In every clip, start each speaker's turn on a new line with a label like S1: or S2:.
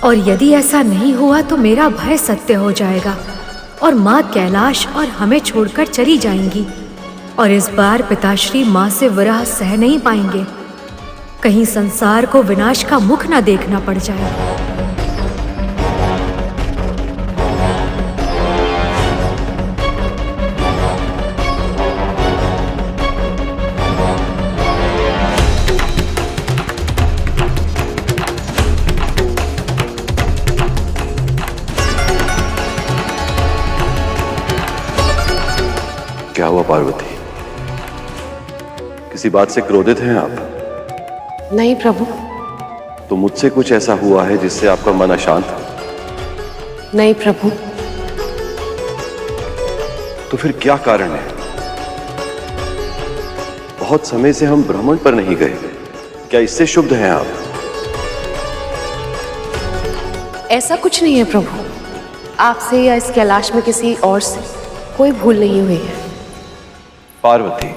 S1: और यदि ऐसा नहीं हुआ तो मेरा भय सत्य हो जाएगा और माँ कैलाश और हमें छोड़कर चली जाएंगी, और इस बार पिताश्री माँ से विरह सह नहीं पाएंगे। कहीं संसार को विनाश का मुख न देखना पड़ जाए।
S2: क्या हुआ पार्वती? किसी बात से क्रोधित हैं आप?
S3: नहीं प्रभु।
S2: तो मुझसे कुछ ऐसा हुआ है जिससे आपका मन अशांत?
S3: नहीं प्रभु।
S2: तो फिर क्या कारण है? बहुत समय से हम भ्रमण पर नहीं गए, क्या इससे शुद्ध हैं आप?
S3: ऐसा कुछ नहीं है प्रभु, आपसे या इस कैलाश में किसी और से कोई भूल नहीं हुई है।
S2: पार्वती,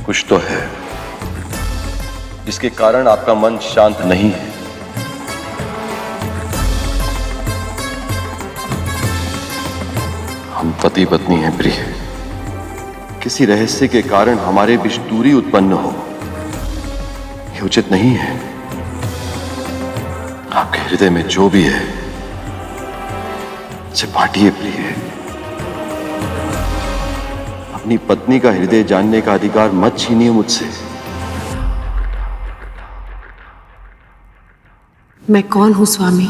S2: कुछ तो है जिसके कारण आपका मन शांत नहीं है। हम पति पत्नी हैं प्रिय, किसी रहस्य के कारण हमारे बीच दूरी उत्पन्न हो, यह उचित नहीं है। आपके हृदय में जो भी है उसे बांटिए प्रिय। अपनी पत्नी का हृदय जानने का अधिकार मत छीनिए मुझसे।
S3: मैं कौन हूं स्वामी?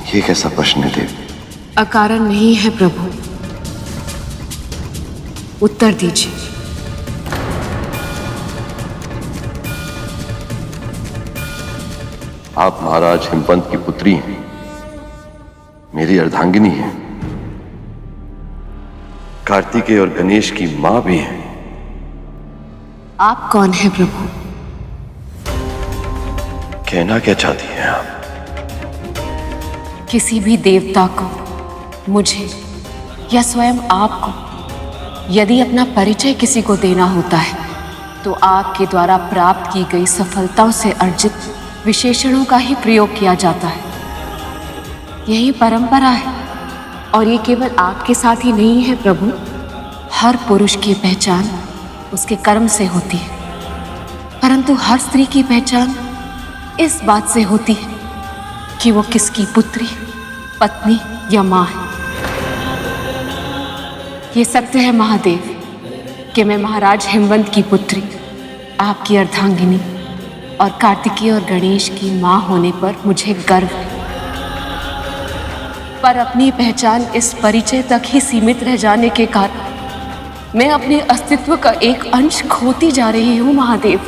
S2: ये कैसा प्रश्न है देव?
S3: अकारण नहीं है प्रभु, उत्तर दीजिए।
S2: आप महाराज हिमवंत की पुत्री हैं, मेरी अर्धांगिनी हैं, कार्तिकेय और गणेश की मां भी हैं।
S3: आप कौन हैं प्रभु?
S2: कहना क्या चाहती हैं आप?
S3: किसी भी देवता को, मुझे या स्वयं आपको यदि अपना परिचय किसी को देना होता है तो आपके द्वारा प्राप्त की गई सफलताओं से अर्जित विशेषणों का ही प्रयोग किया जाता है। यही परंपरा है, और ये केवल आपके साथ ही नहीं है प्रभु। हर पुरुष की पहचान उसके कर्म से होती है, परंतु हर स्त्री की पहचान इस बात से होती है कि वो किसकी पुत्री, पत्नी या मां है। ये सत्य है महादेव कि मैं महाराज हिमवंत की पुत्री, आपकी अर्धांगिनी और कार्तिकेय और गणेश की मां होने पर मुझे गर्व है। पर अपनी पहचान इस परिचय तक ही सीमित रह जाने के कारण मैं अपने अस्तित्व का एक अंश खोती जा रही हूं महादेव।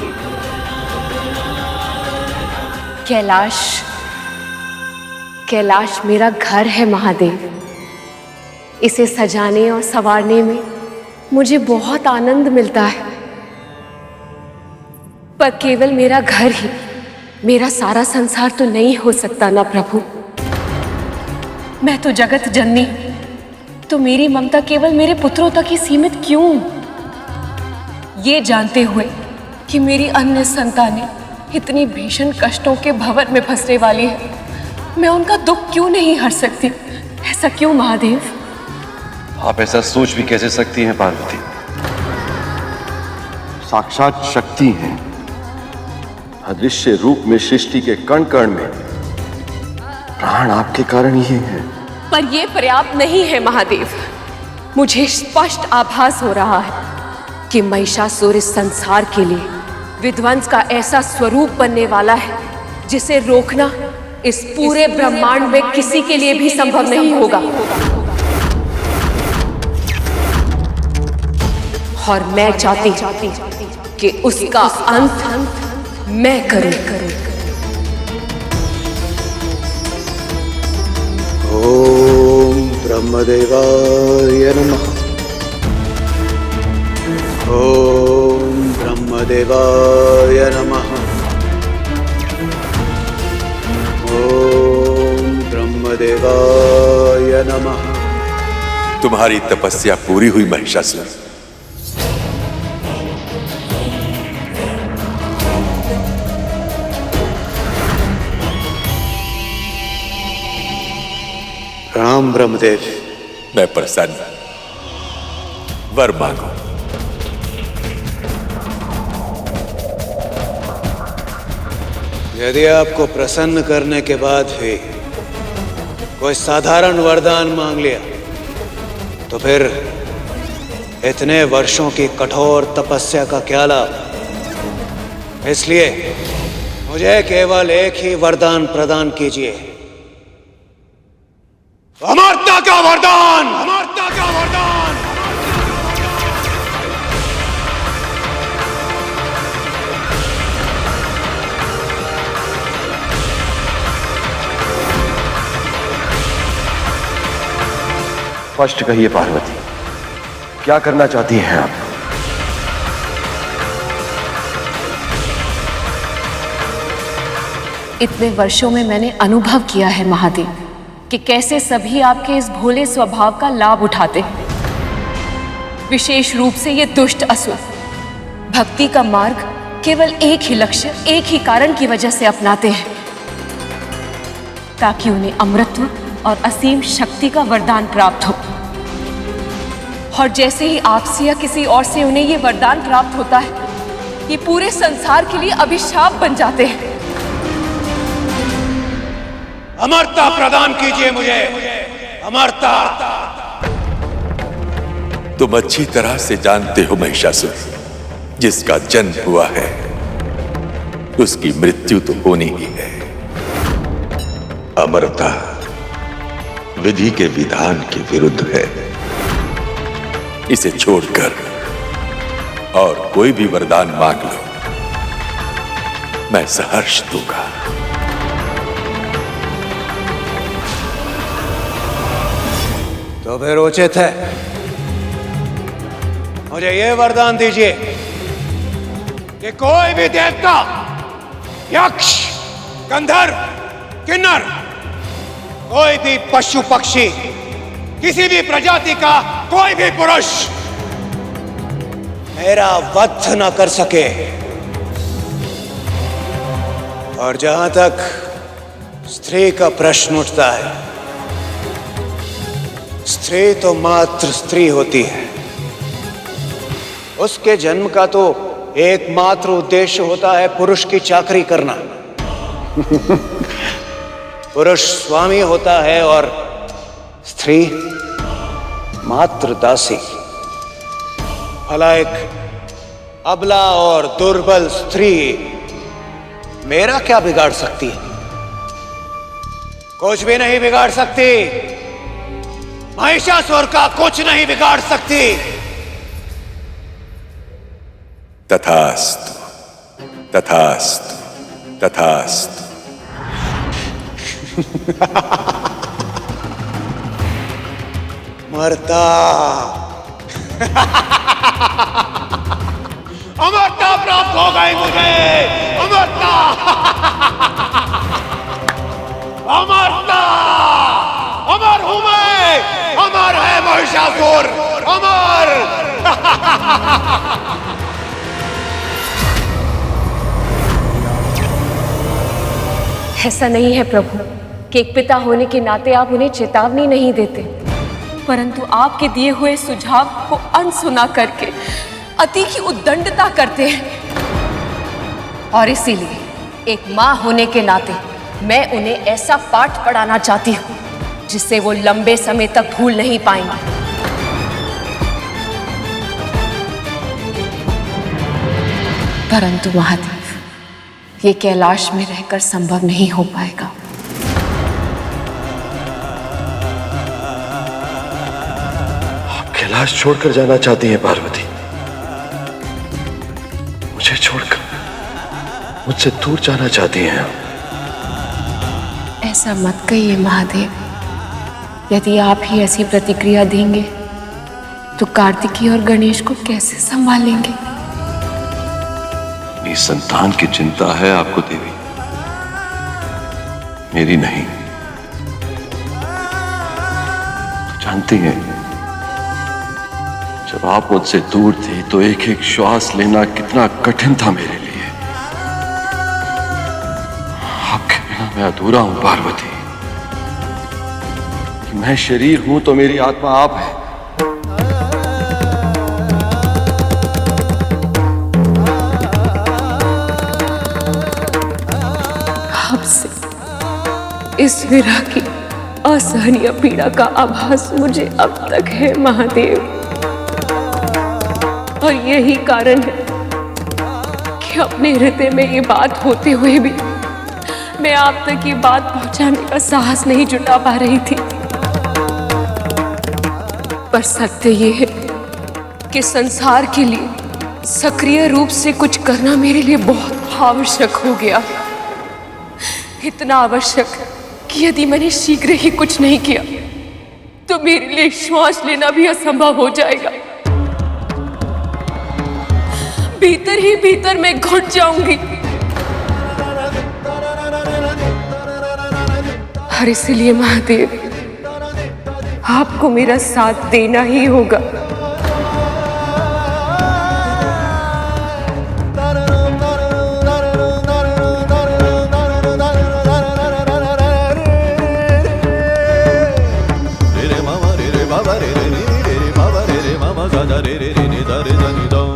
S3: कैलाश मेरा घर है महादेव। इसे सजाने और संवारने में मुझे बहुत आनंद मिलता है, पर केवल मेरा घर ही मेरा सारा संसार तो नहीं हो सकता ना प्रभु। मैं तो जगत जननी, तो मेरी ममता केवल मेरे पुत्रों तक ही सीमित क्यों? ये जानते हुए कि मेरी अन्य संतानें इतनी भीषण कष्टों के भंवर में फंसने वाली है, मैं उनका दुख क्यों नहीं हर सकती? ऐसा क्यों महादेव?
S2: आप ऐसा सोच भी कैसे सकती हैं पार्वती? साक्षात शक्ति हैं, अदृश्य रूप में सृष्टि के कण कण में प्राण आपके कारण ही हैं।
S3: पर यह पर्याप्त नहीं है महादेव। मुझे स्पष्ट आभास हो रहा है कि महिषासुर इस संसार के लिए विध्वंस का ऐसा स्वरूप बनने वाला है जिसे रोकना इस पूरे ब्रह्मांड में किसी के लिए भी संभव नहीं होगा। और मैं चाहती कि उसका अंत मैं करूं।
S4: ब्रह्मदेवाय नमः। ओम ब्रह्मदेवाय नमः। ओम ब्रह्मदेवाय नमः।
S5: तुम्हारी तपस्या पूरी हुई महिषासुर।
S4: राम ब्रह्मदेव।
S5: मैं प्रसन्न। वर मांगो।
S4: यदि आपको प्रसन्न करने के बाद भी कोई साधारण वरदान मांग लिया तो फिर इतने वर्षों की कठोर तपस्या का क्या लाभ। इसलिए मुझे केवल एक ही वरदान प्रदान कीजिए। अमरता का वरदान। अमरता का वरदान।
S2: स्पष्ट कहिए पार्वती, क्या करना चाहती हैं आप?
S3: इतने वर्षों में मैंने अनुभव किया है महादेव कि कैसे सभी आपके इस भोले स्वभाव का लाभ उठाते हैं। विशेष रूप से ये दुष्ट असुर भक्ति का मार्ग केवल एक ही लक्ष्य, एक ही कारण की वजह से अपनाते हैं, ताकि उन्हें अमृतत्व और असीम शक्ति का वरदान प्राप्त हो। और जैसे ही आपसे या किसी और से उन्हें ये वरदान प्राप्त होता है, ये पूरे संसार के लिए अभिशाप बन जाते हैं।
S4: अमरता प्रदान कीजिए मुझे। अमरता।
S5: तुम अच्छी तरह से जानते हो महिषासुर, जिसका जन्म हुआ है उसकी मृत्यु तो होनी ही है।
S6: अमरता विधि के विधान के विरुद्ध है।
S5: इसे छोड़कर और कोई भी वरदान मांग लो, मैं सहर्ष दूंगा।
S4: तो फिर उचित है, मुझे यह वरदान दीजिए कि कोई भी देवता, यक्ष, गंधर्व, किन्नर, कोई भी पशु पक्षी, किसी भी प्रजाति का कोई भी पुरुष मेरा वध न कर सके। और जहां तक स्त्री का प्रश्न उठता है, स्त्री तो मात्र स्त्री होती है। उसके जन्म का तो एकमात्र उद्देश्य होता है पुरुष की चाकरी करना। पुरुष स्वामी होता है और स्त्री मात्र दासी। भला एक अबला और दुर्बल स्त्री मेरा क्या बिगाड़ सकती है? कुछ भी नहीं बिगाड़ सकती। महिषासुर का कुछ नहीं बिगाड़ सकती।
S5: तथास्तु, तथास्तु, तथास्तु।
S4: मरता। अमरता प्राप्त हो गई मुझे। अमरता। अमरता। अमर हूं मैं। अमर है महिषासुर। अमर।
S3: ऐसा नहीं है प्रभु कि एक पिता होने के नाते आप उन्हें चेतावनी नहीं देते, परंतु आपके दिए हुए सुझाव को अनसुना करके अति की उद्दंडता करते हैं। और इसीलिए एक माँ होने के नाते मैं उन्हें ऐसा पाठ पढ़ाना चाहती हूँ जिससे वो लंबे समय तक भूल नहीं पाएंगे। परंतु महादेव, ये कैलाश में रहकर संभव नहीं हो पाएगा।
S2: आप कैलाश छोड़कर जाना चाहती हैं पार्वती? मुझे छोड़कर मुझसे दूर जाना चाहती हैं आप?
S3: ऐसा मत कहिए महादेव। यदि आप ही ऐसी प्रतिक्रिया देंगे तो कार्तिकी और गणेश को कैसे संभालेंगे?
S2: अपनी संतान की चिंता है आपको देवी, मेरी नहीं। जानती हैं, जब आप मुझसे दूर थे तो एक एक श्वास लेना कितना कठिन था मेरे लिए। आपके बिना मैं अधूरा हूं पार्वती। मैं शरीर हूं तो मेरी आत्मा आप है।
S3: आपसे इस विरह की असहनीय पीड़ा का आभास मुझे अब तक है महादेव, और यही कारण है कि अपने हृदय में ये बात होते हुए भी मैं आप तक ये बात पहुंचाने का साहस नहीं जुटा पा रही थी। पर सत्य ये है कि संसार के लिए सक्रिय रूप से कुछ करना मेरे लिए बहुत आवश्यक हो गया। इतना आवश्यक कि यदि मैंने शीघ्र ही कुछ नहीं किया तो मेरे लिए श्वास लेना भी असंभव हो जाएगा। भीतर ही भीतर मैं घुट जाऊंगी। और इसलिए महादेव, आपको मेरा साथ देना ही होगा।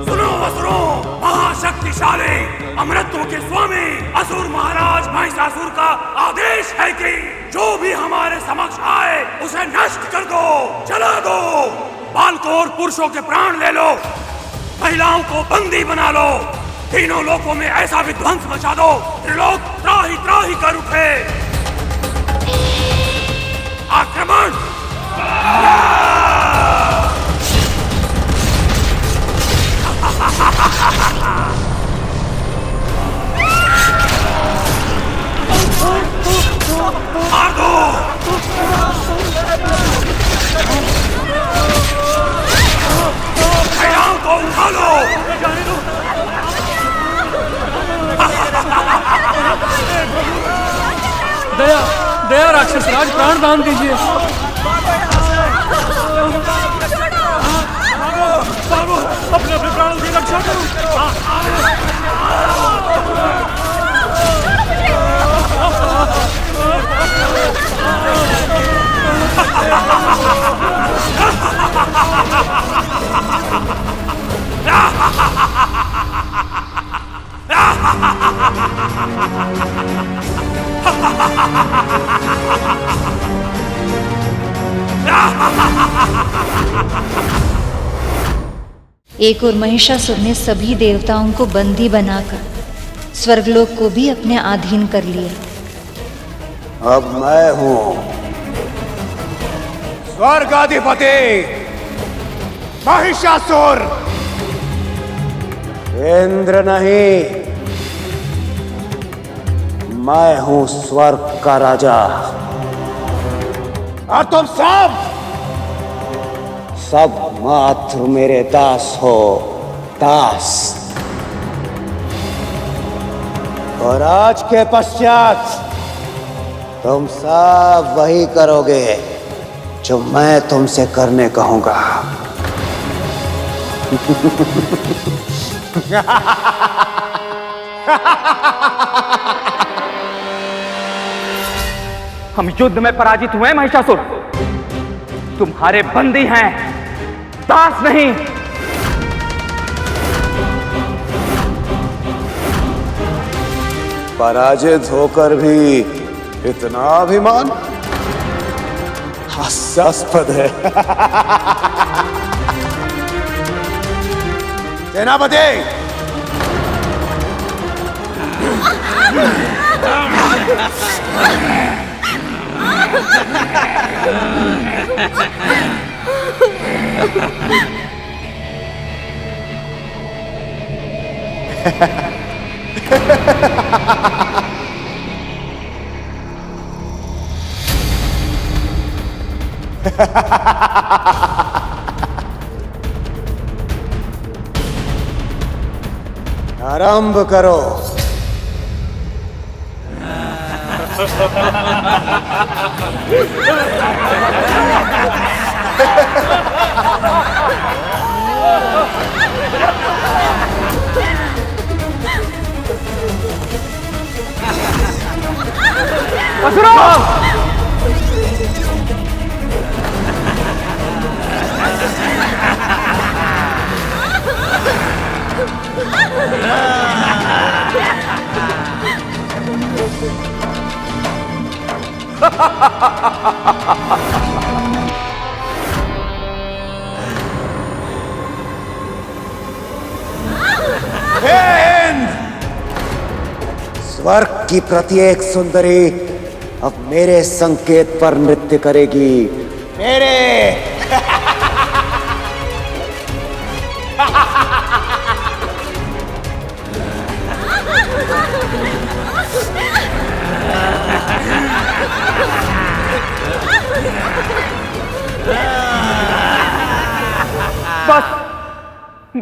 S7: सुनो असुरो, महाशक्तिशाली अमृतों के स्वामी असुर महाराज महिषासुर का आदेश है कि जो भी हमारे समक्ष आए उसे नष्ट कर दो, जला दो। बालकों और पुरुषों के प्राण ले लो, महिलाओं को बंदी बना लो, तीनों लोकों में ऐसा विध्वंस मचा दो त्रिलोक त्राही त्राही कर उठे। आक्रमण! मार दो! महिलाओं को उठा लो!
S8: दया दया राक्षस राज, प्राण दान दीजिए। अपने अपने प्राणों की रक्षा करो।
S9: एक और महिषासुर ने सभी देवताओं को बंदी बनाकर स्वर्गलोक को भी अपने अधीन कर लिया।
S4: अब मैं हूं स्वर्गाधिपति महिषासुर, इंद्र नहीं। मैं हूं स्वर्ग का राजा, और तुम सब मात्र मेरे दास हो, दास। और आज के पश्चात तुम सब वही करोगे जो मैं तुमसे करने कहूंगा।
S8: हम युद्ध में पराजित हुए महिषासुर, तुम्हारे बंदी हैं, दास नहीं।
S4: पराजित होकर भी इतना अभिमान हास्यास्पद है। सेनापति, आरंभ करो। स्वर्ग की प्रत्येक सुंदरी अब मेरे संकेत पर नृत्य करेगी। मेरे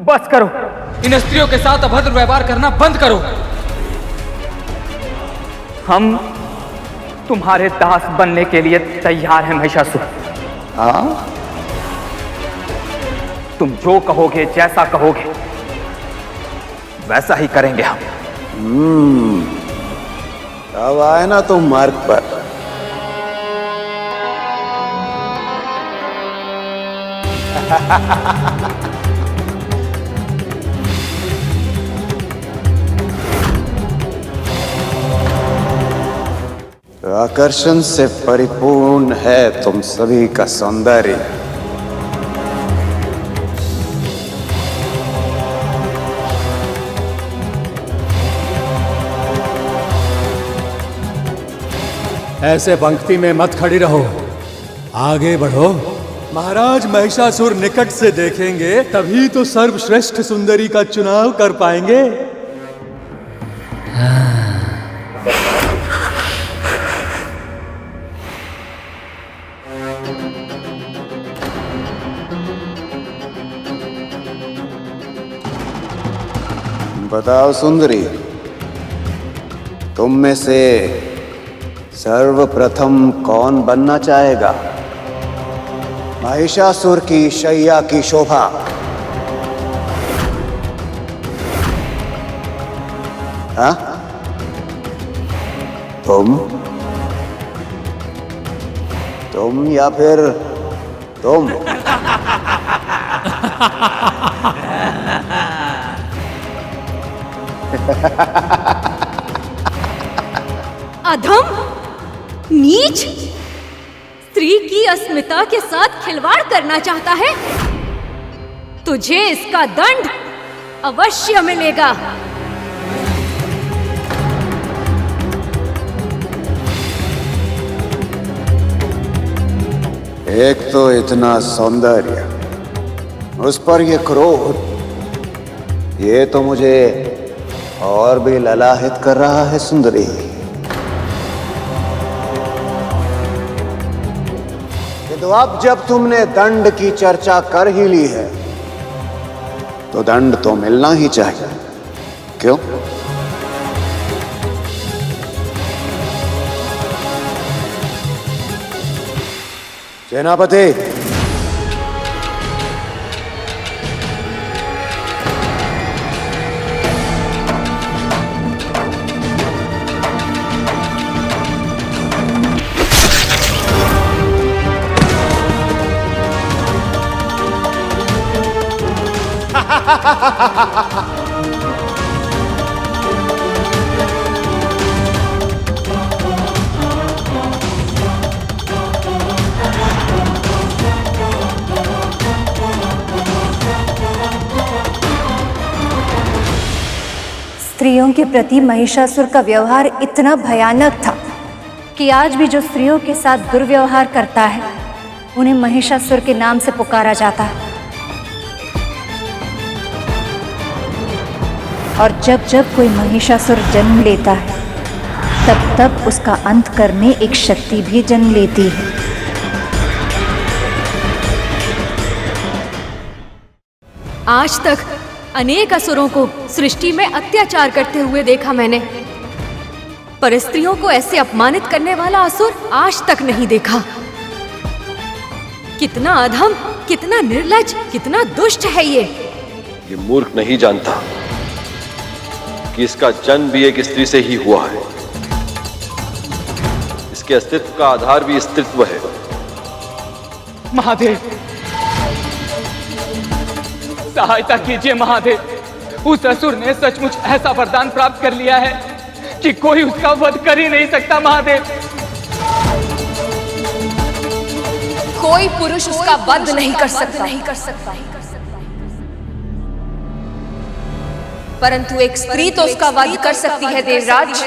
S8: बस करो। इन स्त्रियों के साथ अभद्र व्यवहार करना बंद करो। हम तुम्हारे दास बनने के लिए तैयार हैं महिषासुर। तुम जो कहोगे, जैसा कहोगे, वैसा ही करेंगे हम।
S4: अब आए ना तुम मार्ग पर। आकर्षण से परिपूर्ण है तुम सभी का सौंदर्य।
S10: ऐसे पंक्ति में मत खड़ी रहो, आगे बढ़ो। महाराज महिषासुर निकट से देखेंगे तभी तो सर्वश्रेष्ठ सुंदरी का चुनाव कर पाएंगे।
S4: बताओ सुंदरी, तुम में से सर्वप्रथम कौन बनना चाहेगा? महिषासुर की शैया की शोभा, हाँ? तुम या फिर तुम?
S1: अधम, नीच, स्त्री की अस्मिता के साथ खिलवाड़ करना चाहता है? तुझे इसका दंड अवश्य मिलेगा।
S4: एक तो इतना सौंदर्य, उस पर ये क्रोध, ये तो मुझे और भी ललाहित कर रहा है सुंदरी। तो अब जब तुमने दंड की चर्चा कर ही ली है तो दंड तो मिलना ही चाहिए, क्यों? सेनापति,
S9: स्त्रियों के प्रति महिषासुर का व्यवहार इतना भयानक था कि आज भी जो स्त्रियों के साथ दुर्व्यवहार करता है उन्हें महिषासुर के नाम से पुकारा जाता है। और जब जब कोई महिषासुर जन्म लेता है तब तब उसका अंत करने एक शक्ति भी जन्म लेती है।
S1: आज तक अनेक असुरों को सृष्टि में अत्याचार करते हुए देखा मैंने, पर स्त्रियों को ऐसे अपमानित करने वाला असुर आज तक नहीं देखा। कितना अधम, कितना निर्लज्ज, कितना दुष्ट है ये
S2: मूर्ख नहीं जानता कि इसका जन्म भी एक स्त्री से ही हुआ है। इसके अस्तित्व का आधार भी स्त्रीत्व है।
S8: महादेव, सहायता कीजिए महादेव। उस असुर ने सचमुच ऐसा वरदान प्राप्त कर लिया है कि कोई उसका वध कर ही नहीं सकता। महादेव,
S3: कोई पुरुष उसका वध नहीं कर सकता, परंतु एक स्त्री तो उसका वध कर सकती है देवराज।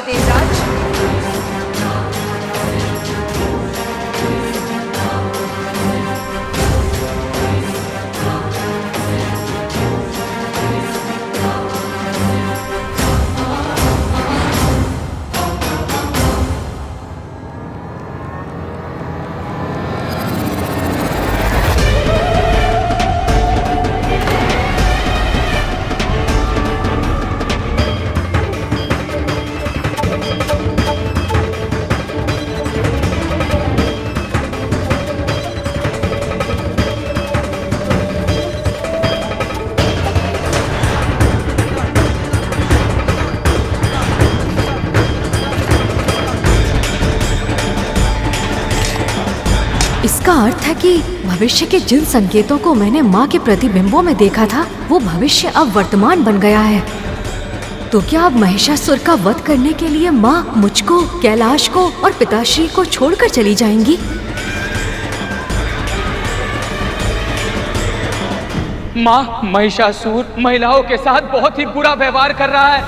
S1: इसका अर्थ है कि भविष्य के जिन संकेतों को मैंने माँ के प्रतिबिंबों में देखा था, वो भविष्य अब वर्तमान बन गया है। तो क्या अब महिषासुर का वध करने के लिए माँ मुझको, कैलाश को और पिताश्री को छोड़कर चली जाएंगी?
S8: माँ, महिषासुर महिलाओं के साथ बहुत ही बुरा व्यवहार कर रहा है।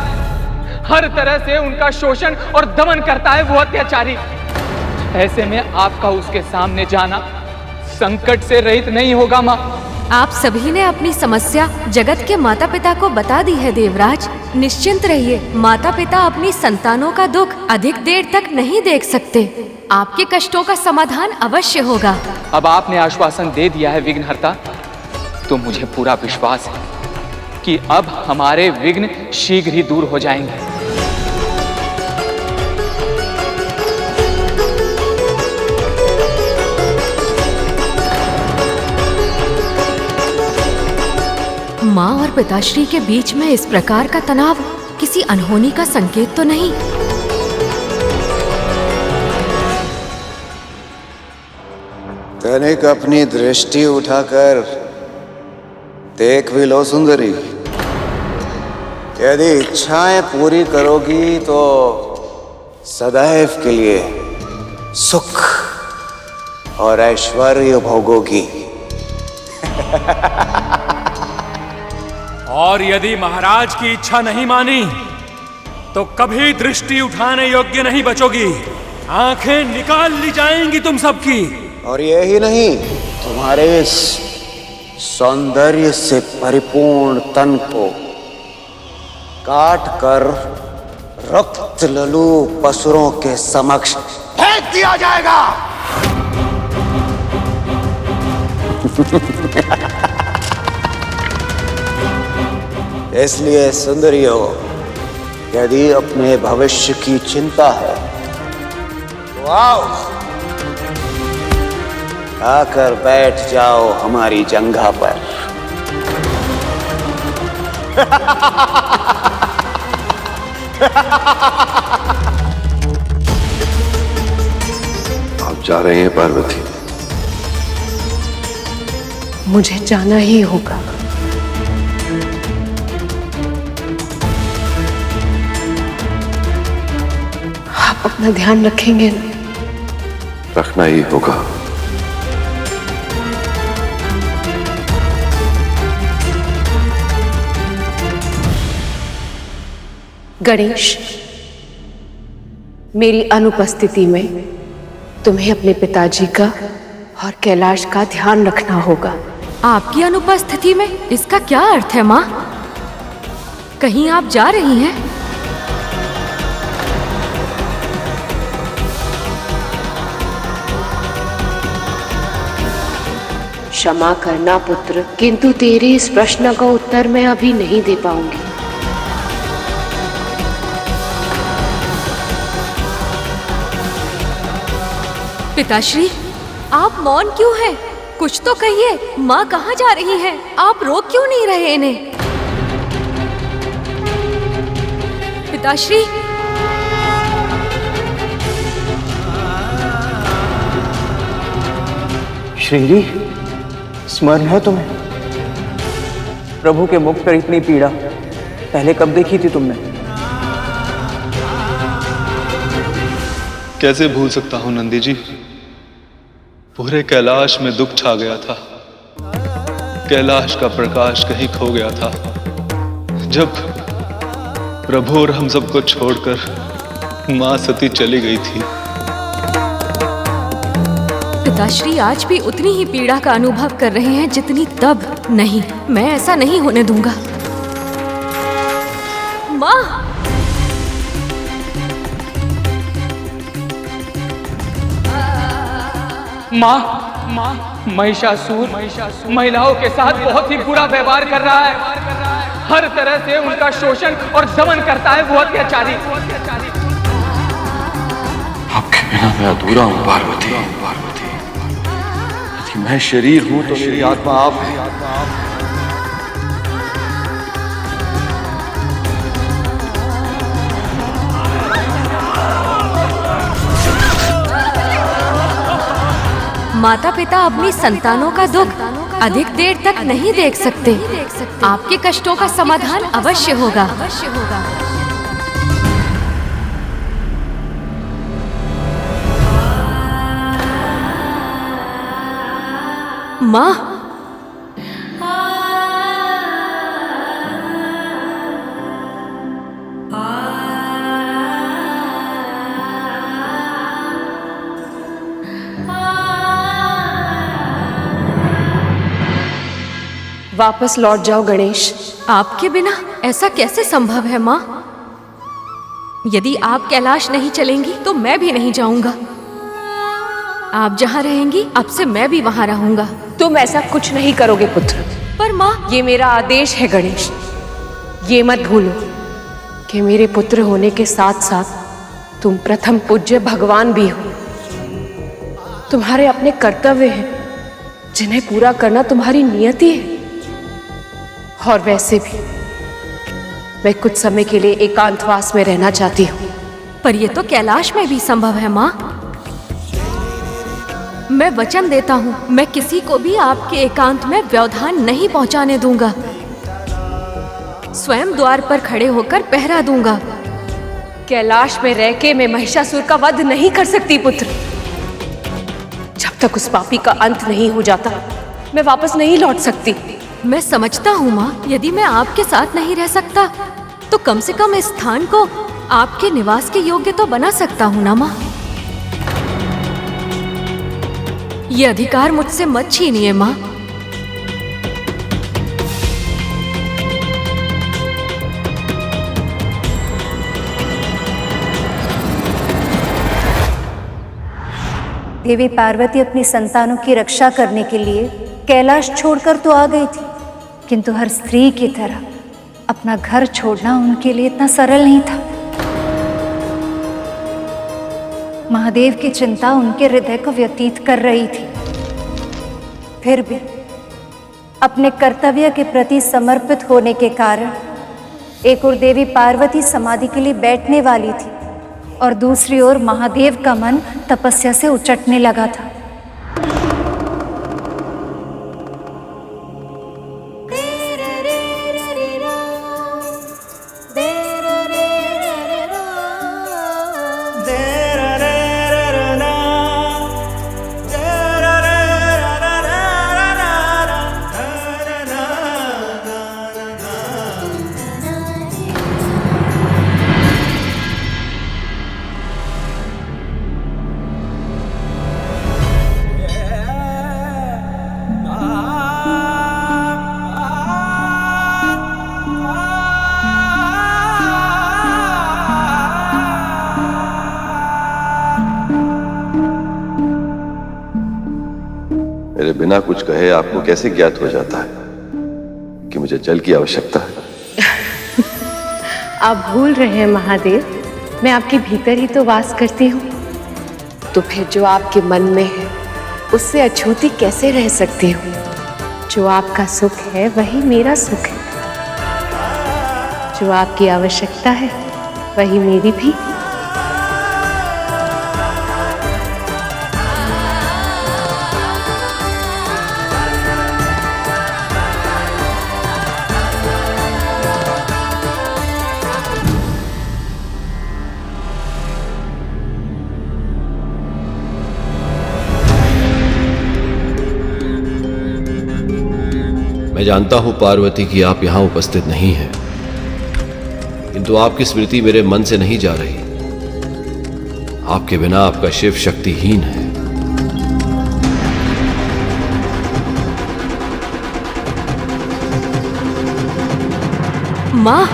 S8: हर तरह से उनका शोषण और दमन करता है वो अत्याचारी। ऐसे में आपका उसके सामने जाना संकट से रहित नहीं होगा माँ।
S1: आप सभी ने अपनी समस्या जगत के माता पिता को बता दी है देवराज। निश्चिंत रहिए, माता पिता अपनी संतानों का दुख अधिक देर तक नहीं देख सकते। आपके कष्टों का समाधान अवश्य होगा।
S8: अब आपने आश्वासन दे दिया है विघ्नहर्ता, तो मुझे पूरा विश्वास है कि अब हमारे विघ्न शीघ्र ही दूर हो जाएंगे।
S1: माँ और पिताश्री के बीच में इस प्रकार का तनाव किसी अनहोनी का संकेत तो नहीं?
S4: तनिक अपनी दृष्टि उठाकर देख भी लो सुंदरी। यदि इच्छाएं पूरी करोगी तो सदैव के लिए सुख और ऐश्वर्य भोगोगी।
S10: और यदि महाराज की इच्छा नहीं मानी तो कभी दृष्टि उठाने योग्य नहीं बचोगी। आंखें निकाल ली जाएंगी तुम सबकी।
S4: और यही नहीं, तुम्हारे इस सौंदर्य से परिपूर्ण तन को काट कर रक्त ललू पसुरों के समक्ष फेंक दिया जाएगा। इसलिए सुंदरियों, यदि अपने भविष्य की चिंता है तो आओ, आकर बैठ जाओ हमारी जंघा पर।
S2: आप जा रहे हैं पार्वती?
S3: मुझे जाना ही होगा। आप अपना ध्यान रखेंगे ना?
S2: रखना ही होगा।
S3: गणेश, मेरी अनुपस्थिति में तुम्हें अपने पिताजी का और कैलाश का ध्यान रखना होगा।
S1: आपकी अनुपस्थिति में इसका क्या अर्थ है माँ? कहीं आप जा रही हैं?
S3: क्षमा करना पुत्र, किंतु तेरे इस प्रश्न का उत्तर मैं अभी नहीं दे पाऊंगी।
S1: पिताश्री, आप मौन क्यों हैं? कुछ तो कहिए। माँ कहाँ जा रही हैं? आप रोक क्यों नहीं रहे इन्हें? पिताश्री।
S11: श्रीजी, स्मरण है तुम्हें? प्रभु के मुख पर इतनी पीड़ा पहले कब देखी थी तुमने?
S12: कैसे भूल सकता हूं नंदी जी। पूरे कैलाश में दुख छा गया था। कैलाश का प्रकाश कहीं खो गया था जब प्रभु और हम सबको छोड़कर मां सती चली गई थी।
S1: पिताश्री आज भी उतनी ही पीड़ा का अनुभव कर रहे हैं जितनी तब। नहीं, मैं ऐसा नहीं होने दूंगा। माँ!
S8: माँ, महिषासुर महिलाओं के साथ बहुत ही बुरा व्यवहार कर रहा है। हर तरह से उनका शोषण और दमन करता है वो अत्याचारी।
S2: आपके बिना मैं अधूरा हूं पार्वती। यदि मैं शरीर हूं तो मेरी आत्मा आप है।
S1: माता पिता अपनी संतानों का दुख अधिक देर तक नहीं देख सकते। आपके कष्टों का समाधान अवश्य होगा। माँ!
S3: वापस लौट जाओ गणेश।
S1: आपके बिना ऐसा कैसे संभव है माँ? यदि आप कैलाश नहीं चलेंगी तो मैं भी नहीं जाऊंगा। आप जहाँ रहेंगी अब से मैं भी वहाँ रहूंगा।
S3: तुम ऐसा कुछ नहीं करोगे पुत्र।
S1: पर माँ,
S3: ये मेरा आदेश है गणेश। ये मत भूलो कि मेरे पुत्र होने के साथ साथ तुम प्रथम पूज्य भगवान भी हो। तुम्हारे अपने कर्तव्य हैं जिन्हें पूरा करना तुम्हारी नियति है। और वैसे भी मैं कुछ समय के लिए एकांतवास में रहना चाहती हूँ।
S1: पर यह तो कैलाश में भी संभव है माँ। मैं वचन देता हूँ, मैं किसी को भी आपके एकांत में व्यवधान नहीं पहुँचाने दूंगा। स्वयं द्वार पर खड़े होकर पहरा दूंगा।
S3: कैलाश में रह के मैं महिषासुर का वध नहीं कर सकती पुत्र। जब तक उस पापी का अंत नहीं हो जाता मैं वापस नहीं लौट सकती।
S1: मैं समझता हूँ माँ, यदि मैं आपके साथ नहीं रह सकता तो कम से कम इस स्थान को आपके निवास के योग्य तो बना सकता हूँ ना माँ। ये अधिकार मुझसे मत छीनिए माँ।
S9: देवी पार्वती अपनी संतानों की रक्षा करने के लिए कैलाश छोड़कर तो आ गई थी, किंतु हर स्त्री की तरह अपना घर छोड़ना उनके लिए इतना सरल नहीं था। महादेव की चिंता उनके हृदय को व्यतीत कर रही थी। फिर भी अपने कर्तव्य के प्रति समर्पित होने के कारण एक ओर देवी पार्वती समाधि के लिए बैठने वाली थी और दूसरी ओर महादेव का मन तपस्या से उचटने लगा था।
S2: मेरे बिना कुछ कहे आपको कैसे ज्ञात हो जाता है कि मुझे जल की आवश्यकता है?
S13: आप भूल रहे हैं महादेव, मैं आपके भीतर ही तो वास करती हूँ।
S3: तो फिर जो आपके मन में है उससे अछूती कैसे रह सकती हूँ?
S13: जो आपका सुख है वही मेरा सुख है, जो आपकी आवश्यकता है वही मेरी भी।
S14: मैं जानता हूं पार्वती कि आप यहां उपस्थित नहीं हैं, किंतु आपकी स्मृति मेरे मन से नहीं जा रही। आपके बिना आपका शिव शक्तिहीन है।
S1: मां,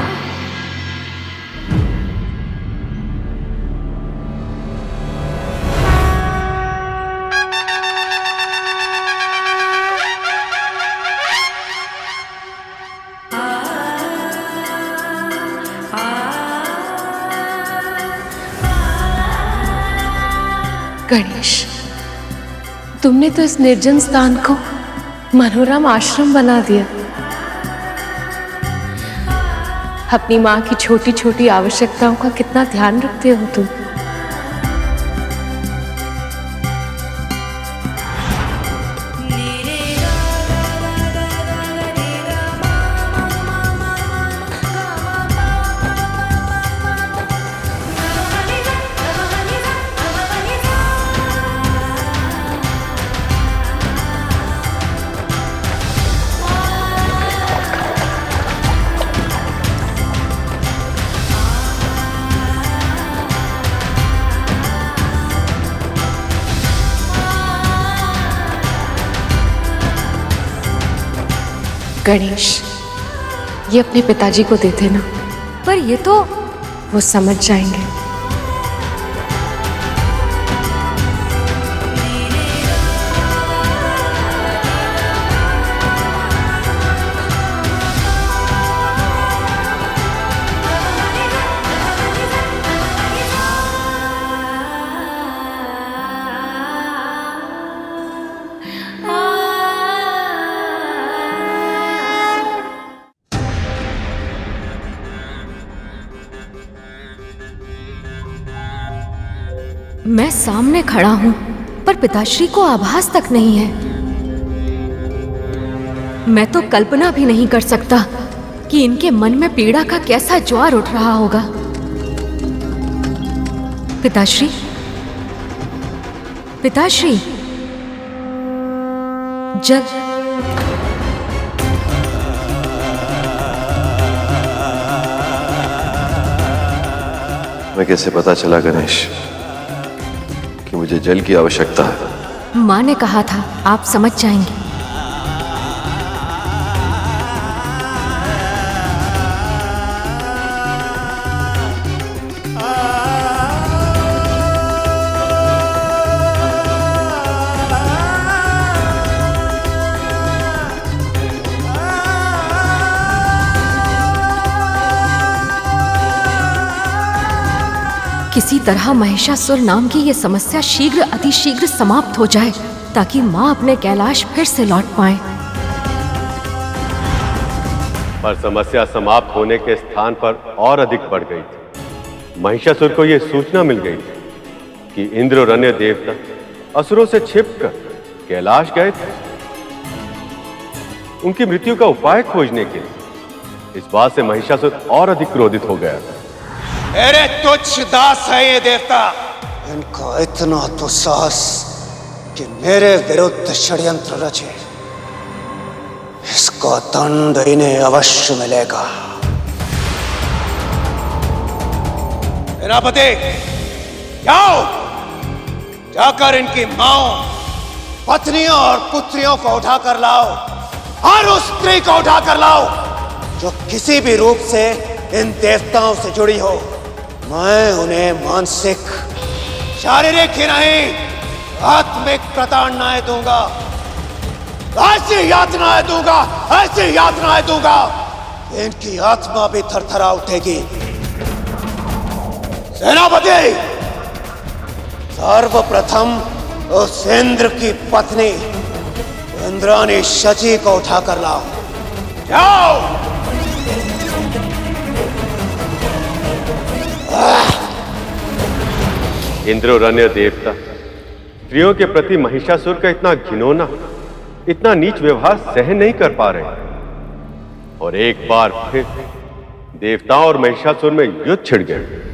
S13: गणेश, तुमने तो इस निर्जन स्थान को मनोरम आश्रम बना दिया। अपनी माँ की छोटी छोटी आवश्यकताओं का कितना ध्यान रखते हो तुम। गणेश, ये अपने पिताजी को दे देना।
S1: पर ये तो
S13: वो समझ जाएंगे।
S1: मैं सामने खड़ा हूं, पर पिताश्री को आभास तक नहीं है। मैं तो कल्पना भी नहीं कर सकता कि इनके मन में पीड़ा का कैसा ज्वार उठ रहा होगा। पिताश्री, पिताश्री, जल।
S2: मैं कैसे पता चला गणेश कि मुझे जल की आवश्यकता है?
S1: माँ ने कहा था आप समझ जाएंगे। किसी तरह महिषासुर नाम की ये समस्या शीघ्र अतिशीघ्र समाप्त हो जाए, ताकि माँ अपने कैलाश फिर से लौट पाए।
S15: पर समस्या समाप्त होने के स्थान पर और अधिक बढ़ गई थी। महिषासुर को यह सूचना मिल गई थी कि इंद्र और अन्य देवता असुरों से छिपकर कैलाश गए थे उनकी मृत्यु का उपाय खोजने के लिए। इस बात से महिषासुर और अधिक क्रोधित हो गया था।
S4: अरे तुच्छ दास है ये देवता, इनका इतना तो साहस कि मेरे विरुद्ध षड्यंत्र रचे। इसका दंड इन्हें अवश्य मिलेगा। सेनापति, जाओ, जाकर इनकी माओ, पत्नियों और पुत्रियों को उठाकर लाओ, हर उस स्त्री को उठाकर लाओ जो किसी भी रूप से इन देवताओं से जुड़ी हो। मैं उन्हें मानसिक, शारीरिक ही नहीं, आत्मिक प्रताड़नाएं दूंगा। ऐसी यातनाएं दूंगा, ऐसी यातनाएं दूंगा, इनकी आत्मा भी थरथरा उठेगी। सेनापति, सर्वप्रथम उस इंद्र की पत्नी इंद्राणी शची को उठाकर लाओ। जाओ।
S15: इंद्ररण्य देवता स्त्रियों के प्रति महिषासुर का इतना घिनौना, इतना नीच व्यवहार सहन नहीं कर पा रहे, और एक बार फिर देवताओं और महिषासुर में युद्ध छिड़ गया।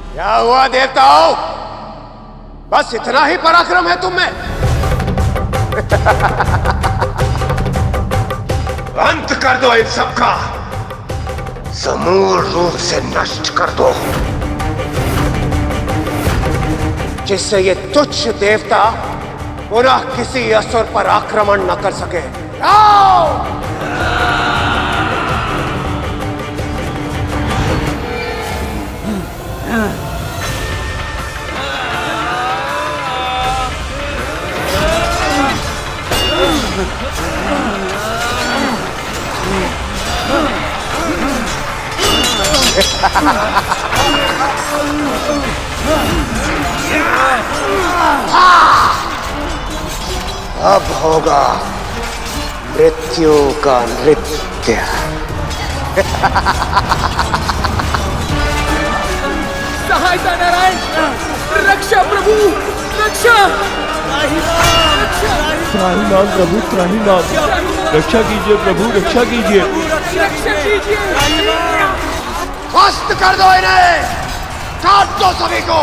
S4: क्या हुआ देवताओं? बस इतना ही पराक्रम है तुम में? अंत कर दो इन सबका, समूल रूप से नष्ट कर दो, जिससे ये तुच्छ देवता पुनः किसी असुर पर आक्रमण न कर सके। आओ! अब होगा मृत्यु का नृत्य।
S8: सहायता नारायण, रक्षा प्रभु, रक्षा।
S16: त्राहिमाम प्रभु, त्राहिमाम, रक्षा कीजिए प्रभु, रक्षा कीजिए,
S8: रक्षा कीजिए।
S4: ध्वस्त कर दो इन्हें, काट दो सभी को।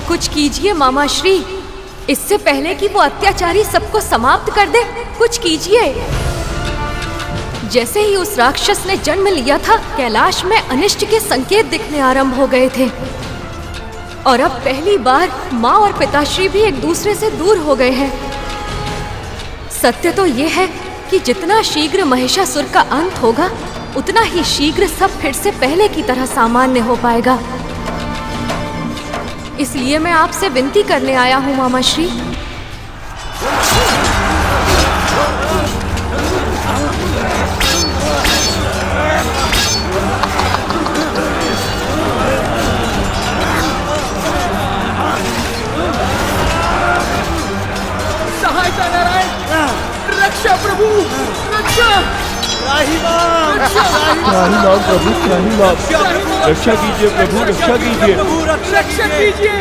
S1: कुछ कीजिए मामा श्री, इससे पहले कि वो अत्याचारी सबको समाप्त कर दे, कुछ कीजिए। जैसे ही उस राक्षस ने जन्म लिया था, कैलाश में अनिष्ट के संकेत दिखने आरंभ हो गए थे, और अब पहली बार माँ और पिताश्री भी एक दूसरे से दूर हो गए हैं। सत्य तो ये है कि जितना शीघ्र महिषासुर का अंत होगा, उतना ही शीघ्र सब फिर से पहले की तरह सामान्य हो पाएगा। इसलिए मैं आपसे विनती करने आया हूँ मामा श्री।
S8: सहायता नारायण, रक्षा प्रभु, रक्षा।
S16: त्राहिमाम प्रभु, त्राहिमाम, रक्षा कीजिए प्रभु, रक्षा कीजिए,
S8: रक्षा कीजिए।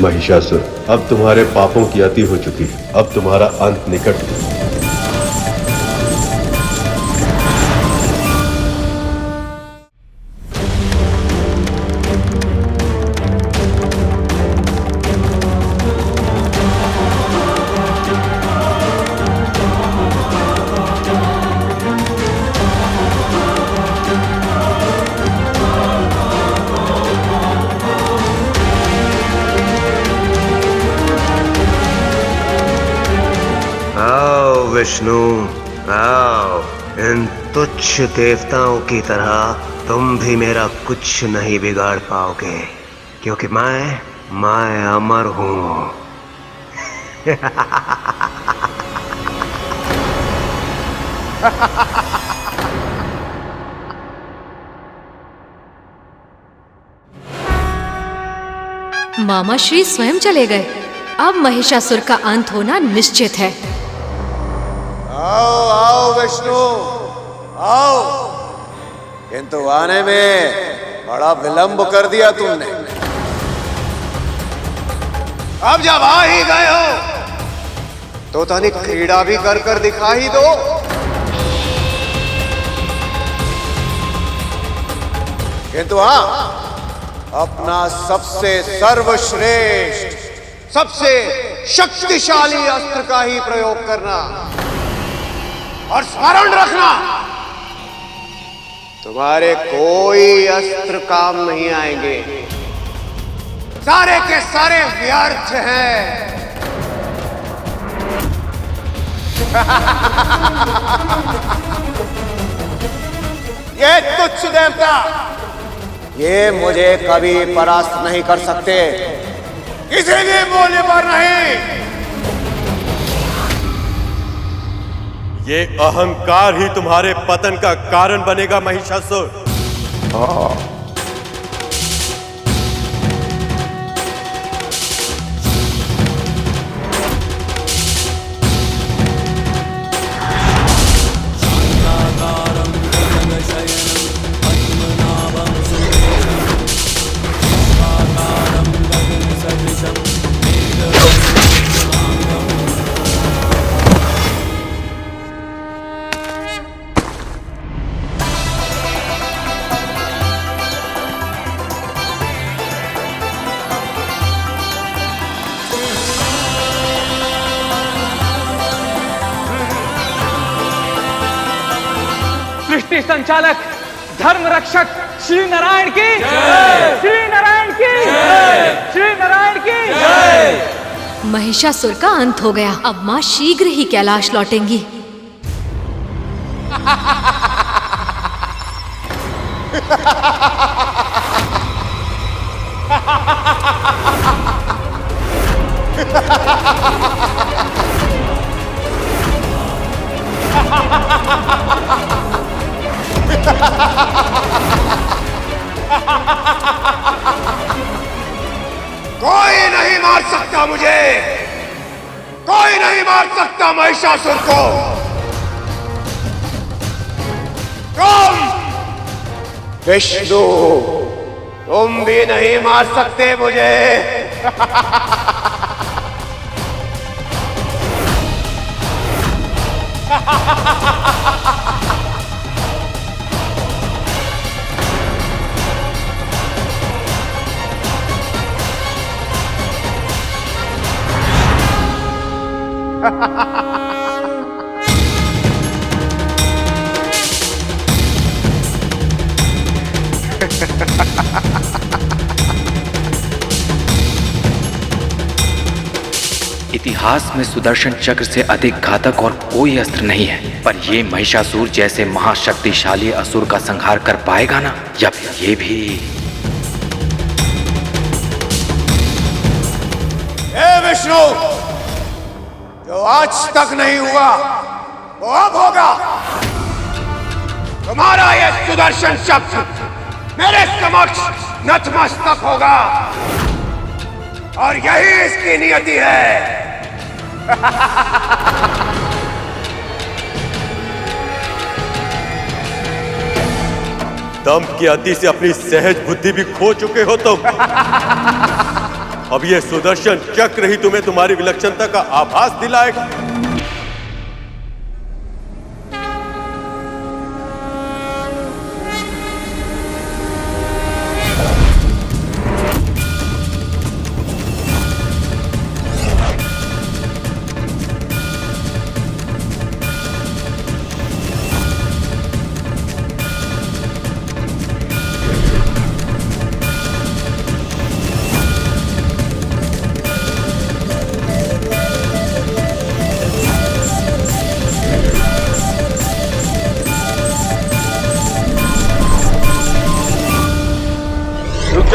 S15: महिषासुर, अब तुम्हारे पापों की अति हो चुकी है, अब तुम्हारा अंत निकट है।
S17: विष्णु, आओ। इन तुच्छ देवताओं की तरह तुम भी मेरा कुछ नहीं बिगाड़ पाओगे, क्योंकि मैं अमर हूं।
S1: मामा श्री स्वयं चले गए। अब महिषासुर का अंत होना निश्चित है।
S4: आओ आओ विष्णु, आओ। किंतु आने में बड़ा विलंब कर दिया तुमने। अब जब आ ही गए हो तो तनिक क्रीड़ा भी कर कर दिखा ही दो। किंतु हाँ, अपना सबसे सर्वश्रेष्ठ, सबसे शक्तिशाली अस्त्र का ही प्रयोग करना, और स्मरण रखना, तुम्हारे कोई अस्त्र काम नहीं आएंगे। सारे के सारे व्यर्थ हैं। ये तुच्छ देवता, ये मुझे कभी परास्त नहीं कर सकते, किसी भी मूल्य पर नहीं।
S15: ये अहंकार ही तुम्हारे पतन का कारण बनेगा महिषासुर।
S8: सृष्टि संचालक, धर्म रक्षक श्री नारायण की जय। श्री नारायण की जय। श्री नारायण की जय।
S1: महिषासुर का अंत हो गया। अब माँ शीघ्र ही कैलाश लौटेंगी।
S4: कोई नहीं मार सकता मुझे, कोई नहीं मार सकता महिषासुर को। तुम विष्णु, तुम भी नहीं मार सकते मुझे।
S18: इतिहास में सुदर्शन चक्र से अधिक घातक और कोई अस्त्र नहीं है, पर ये महिषासुर जैसे महाशक्तिशाली असुर का संहार कर पाएगा ना, या फिर ये भी।
S4: हे विष्णु, जो आज तक नहीं हुआ वो अब होगा। तुम्हारा ये सुदर्शन चक्र मेरे समक्ष नतमस्तक होगा, और यही इसकी नियति है।
S15: दम की अति से अपनी सहज बुद्धि भी खो चुके हो तुम। अब ये सुदर्शन चक्र ही तुम्हें तुम्हारी विलक्षणता का आभास दिलाएगा।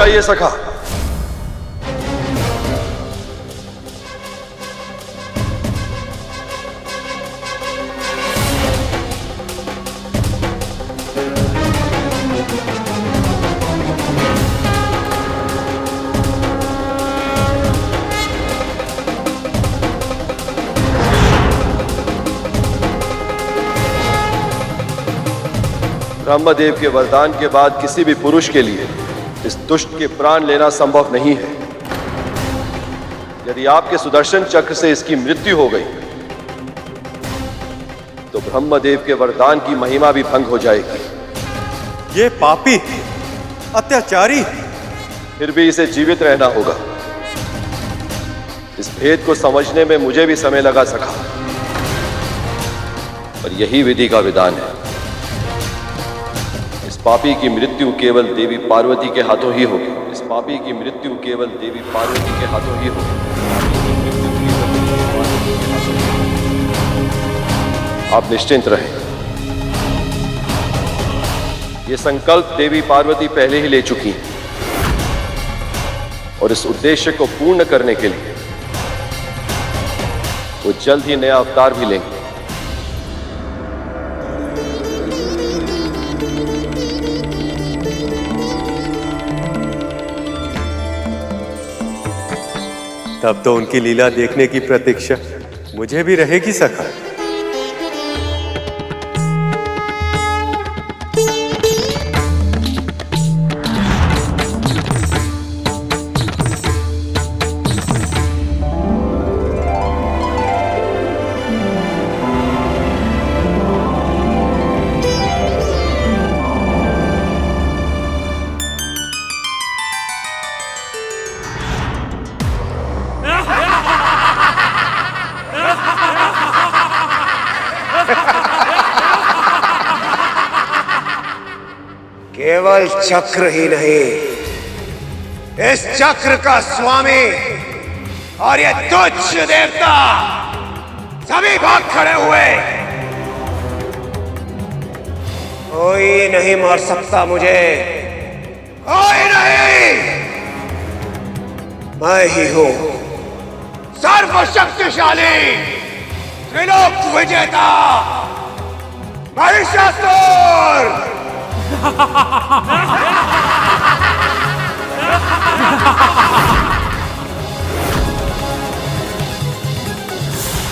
S2: जाइए सखा। ब्रह्मदेव के वरदान के बाद किसी भी पुरुष के लिए इस दुष्ट के प्राण लेना संभव नहीं है। यदि आपके सुदर्शन चक्र से इसकी मृत्यु हो गई तो ब्रह्मदेव के वरदान की महिमा भी भंग हो जाएगी।
S19: ये पापी, अत्याचारी,
S2: फिर भी इसे जीवित रहना होगा। इस भेद को समझने में मुझे भी समय लगा सका, पर यही विधि का विधान है। इस पापी की मृत्यु केवल देवी पार्वती के हाथों ही होगी। इस पापी की मृत्यु केवल देवी पार्वती के हाथों ही होगी। आप निश्चिंत रहें। यह संकल्प देवी पार्वती पहले ही ले चुकी हैं और इस उद्देश्य को पूर्ण करने के लिए वो जल्द ही नया अवतार भी लेंगे।
S15: तब तो उनकी लीला देखने की प्रतीक्षा मुझे भी रहेगी सखा।
S17: केवल चक्र ही नहीं, इस चक्र का स्वामी और ये तुच्छ देवता सभी भाग खड़े हुए। कोई नहीं मार सकता मुझे, कोई नहीं। मैं ही हूं सर्वशक्तिशाली त्रिलोक विजेता महिषासुर।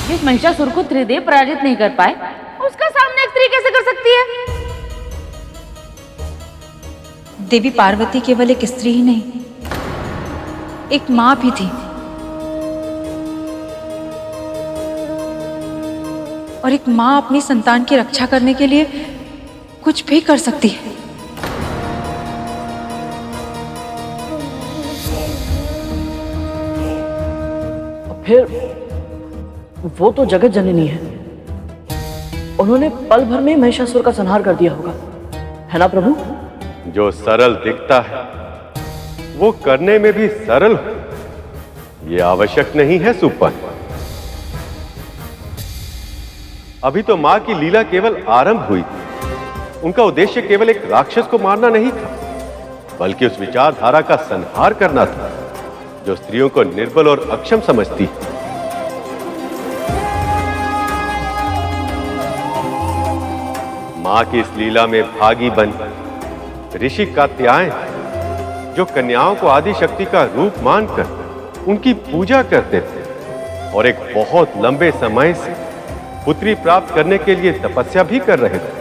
S20: जिस महिषासुर को त्रिदेव पराजित नहीं कर पाए, उसका सामना एक स्त्री कैसे कर सकती है?
S21: देवी पार्वती केवल एक स्त्री ही नहीं, एक मां भी थी, और एक मां अपनी संतान की रक्षा करने के लिए कुछ भी कर सकती है।
S11: फिर वो तो जगत जननी है, उन्होंने पल भर में महिषासुर का संहार कर दिया होगा, है ना प्रभु?
S15: जो सरल दिखता है वो करने में भी सरल हो, ये आवश्यक नहीं है सुपन। अभी तो मां की लीला केवल आरंभ हुई थी। उनका उद्देश्य केवल एक राक्षस को मारना नहीं था, बल्कि उस विचारधारा का संहार करना था जो स्त्रियों को निर्बल और अक्षम समझती है। मां की इस लीला में भागी बन ऋषि कात्यायन जो कन्याओं को आदि शक्ति का रूप मानकर उनकी पूजा करते थे और एक बहुत लंबे समय से पुत्री प्राप्त करने के लिए तपस्या भी कर रहे थे।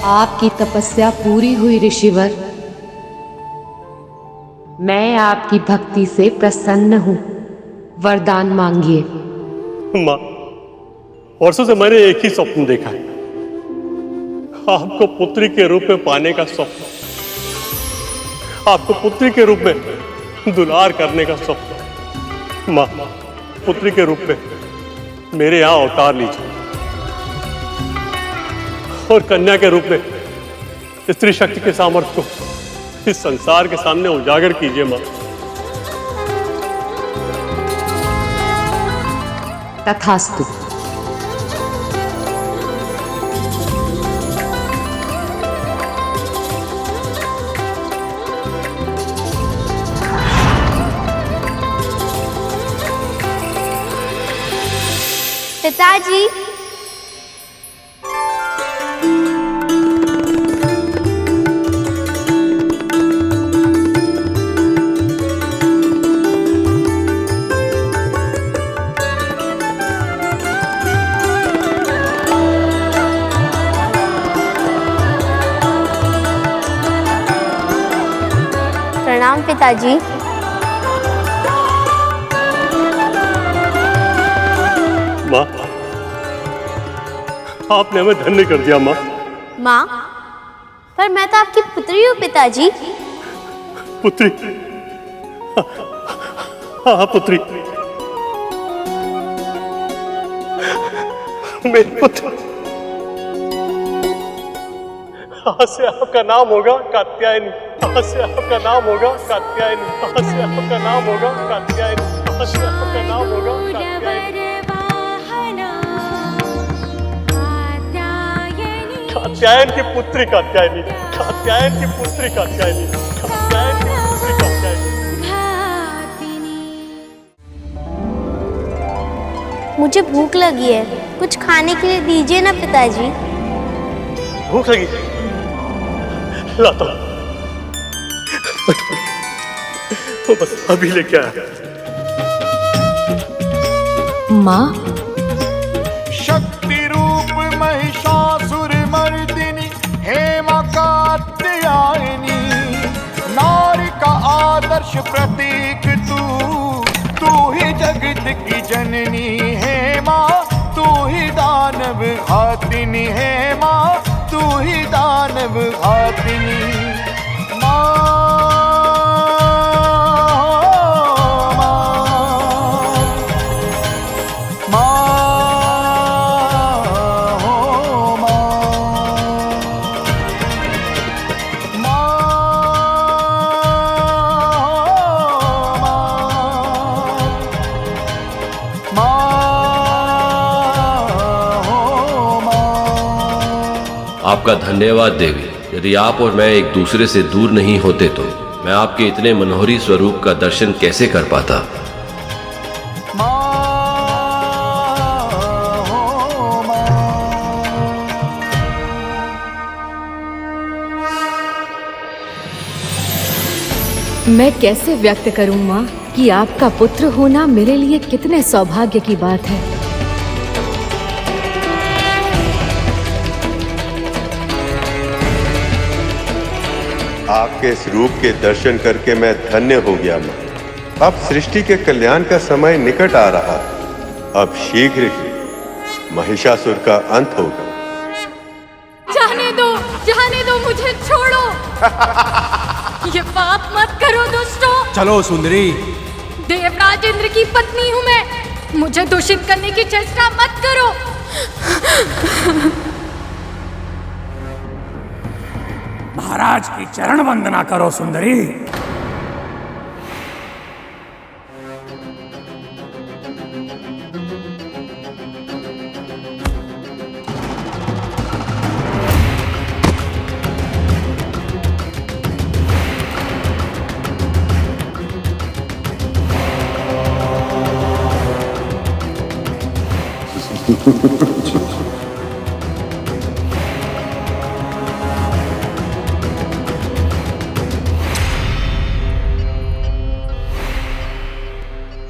S13: आपकी तपस्या पूरी हुई ऋषिवर। मैं आपकी भक्ति से प्रसन्न हूं। वरदान मांगिए।
S6: माँ, वर्षों से मैंने एक ही स्वप्न देखा है, आपको पुत्री के रूप में पाने का स्वप्न, आपको पुत्री के रूप में दुलार करने का स्वप्न। माँ, पुत्री के रूप में मेरे यहां अवतार लीजिए और कन्या के रूप में स्त्री शक्ति के सामर्थ्य को इस संसार के सामने उजागर कीजिए। माँ,
S13: तथास्तु।
S22: पिताजी, प्रणाम पिताजी।
S6: माँ, आपने हमें धन्य कर दिया। माँ,
S22: माँ, पर मैं तो आपकी पुत्री हूँ पिताजी।
S6: पुत्री? हाँ पुत्री, मेरी पुत्री। आज से आपका नाम होगा कात्यायनी। आज से आपका नाम होगा कात्यायनी। आज से आपका नाम होगा कात्यायनी। आज से आपका नाम होगा कात्यायनी। कात्यायन की पुत्री कात्यायनी। कात्यायन की पुत्री कात्यायनी। कात्यायन की पुत्री कात्यायनी।
S22: मुझे भूख लगी है, कुछ खाने के लिए दीजिए ना पिताजी।
S6: भूख लगी? लाता हूं। तो बस अभी लेके आया।
S1: माँ,
S23: शक्ति रूप महिषासुर मर्दिनी हेमा कात्यायनी, नारी का आदर्श प्रतीक तू ही जगत की जननी है माँ, तू ही दानव घातिनी है माँ, तू ही दानव घातिनी।
S14: आपका धन्यवाद देवी। यदि आप और मैं एक दूसरे से दूर नहीं होते तो मैं आपके इतने मनोहरी स्वरूप का दर्शन कैसे कर पाता।
S1: मैं कैसे व्यक्त करूं माँ कि आपका पुत्र होना मेरे लिए कितने सौभाग्य की बात है।
S15: आपके इस रूप के दर्शन करके मैं धन्य हो गया मां। अब सृष्टि के कल्याण का समय निकट आ रहा है। अब शीघ्र ही महिषासुर का अंत होगा।
S21: जाने दो मुझे, छोड़ो। ये पाप मत करो दुष्टों।
S10: चलो सुंदरी।
S21: देवराज इंद्र की पत्नी हूँ मैं, मुझे दूषित करने की चेष्टा मत करो।
S7: महाराज की चरण वंदना करो सुंदरी।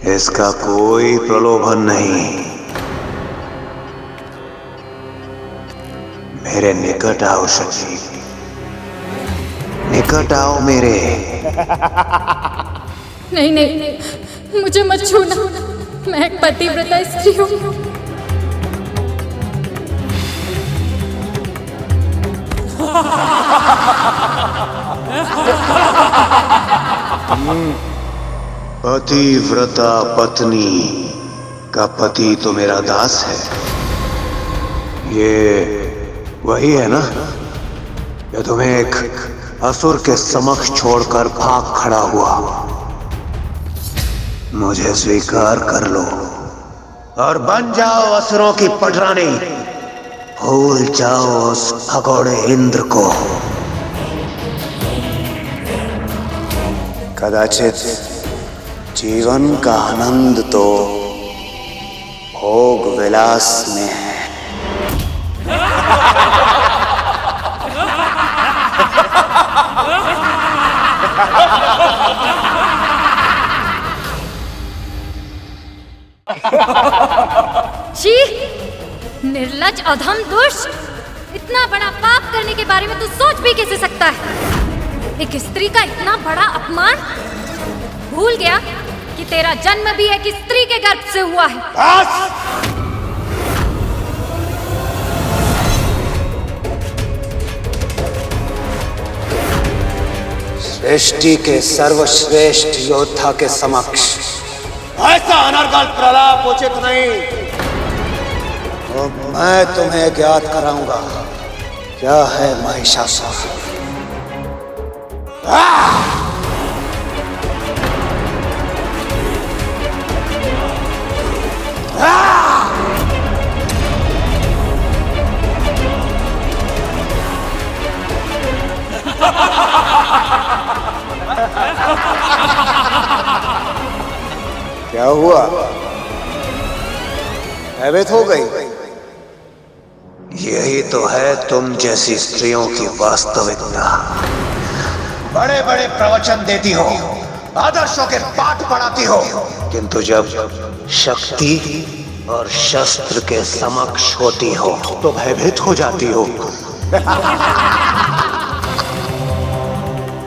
S17: इसका कोई प्रलोभन नहीं। मेरे निकट आओ शक्ति, निकट आओ मेरे।
S21: नहीं, मुझे मत छूना। मैं एक पतिव्रता स्त्री हूँ।
S17: पतिव्रता पत्नी का पति तो मेरा दास है। ये वही है ना जो तुम्हें एक असुर के समक्ष छोड़कर भाग खड़ा हुआ। मुझे स्वीकार कर लो और बन जाओ असुरों की पटरानी। भूल जाओ उस भगोड़े इंद्र को। कदाचित जीवन का आनंद तो भोग विलास में है।
S21: छी! निर्लज्ज अधम दुष्ट! इतना बड़ा पाप करने के बारे में तू सोच भी कैसे सकता है? एक स्त्री का इतना बड़ा अपमान! भूल गया कि तेरा जन्म भी एक स्त्री के गर्भ से हुआ है।
S17: सृष्टि के सर्वश्रेष्ठ योद्धा के समक्ष ऐसा अनर्गल प्रलाप उचित नहीं। तो मैं तुम्हें ज्ञात कराऊंगा क्या है महिषासुर। क्या हुआ? भयभीत हो गई? यही तो है तुम जैसी स्त्रियों की वास्तविकता। बड़े बड़े प्रवचन देती हो, आदर्शों के पाठ पढ़ाती हो, किंतु जब शक्ति और शस्त्र के समक्ष होती हो तो भयभीत हो जाती हो।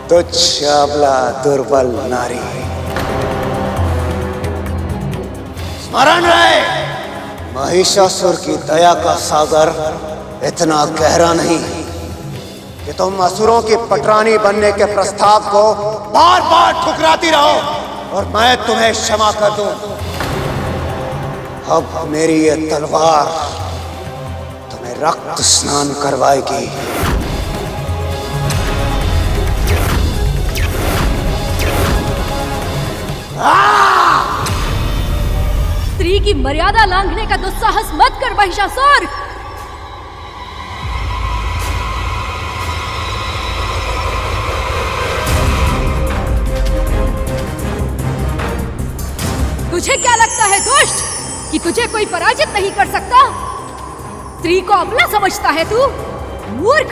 S17: तुच्छ अबला दुर्बल नारी। स्मरण रहे, महिषासुर की दया का सागर इतना गहरा नहीं कि तुम असुरों की पटरानी बनने के प्रस्ताव को बार बार ठुकराती रहो और मैं तुम्हें क्षमा कर दूं। अब मेरी ये तलवार तुम्हें रक्त स्नान करवाएगी।
S21: स्त्री की मर्यादा लांघने का दुस्साहस मत कर महिषासुर। तुझे क्या लगता है दुष्ट कि तुझे कोई पराजित नहीं कर सकता? स्त्री को अबला समझता है तू? मूर्ख!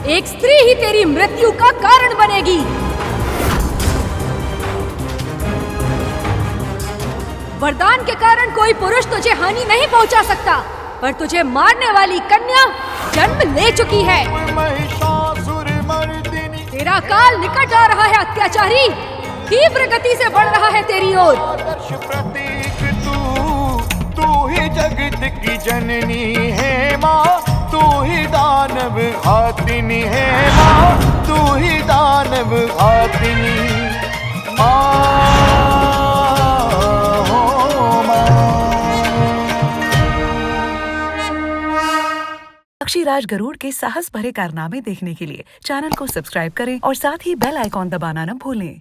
S21: एक स्त्री ही तेरी मृत्यु का कारण बनेगी। वरदान के कारण कोई पुरुष तुझे हानि नहीं पहुंचा सकता, पर तुझे मारने वाली कन्या जन्म ले चुकी है। तेरा काल निकट आ रहा है अत्याचारी, तीव्र गति से बढ़ रहा है तेरी ओर।
S23: तू ही जगत की जननी है माँ, तू ही दानव घातिनी है माँ, तू ही दानव घातिनी
S5: पक्षीराज गरुड़ के साहस भरे कारनामे देखने के लिए चैनल को सब्सक्राइब करें और साथ ही बेल आइकॉन दबाना न भूलें।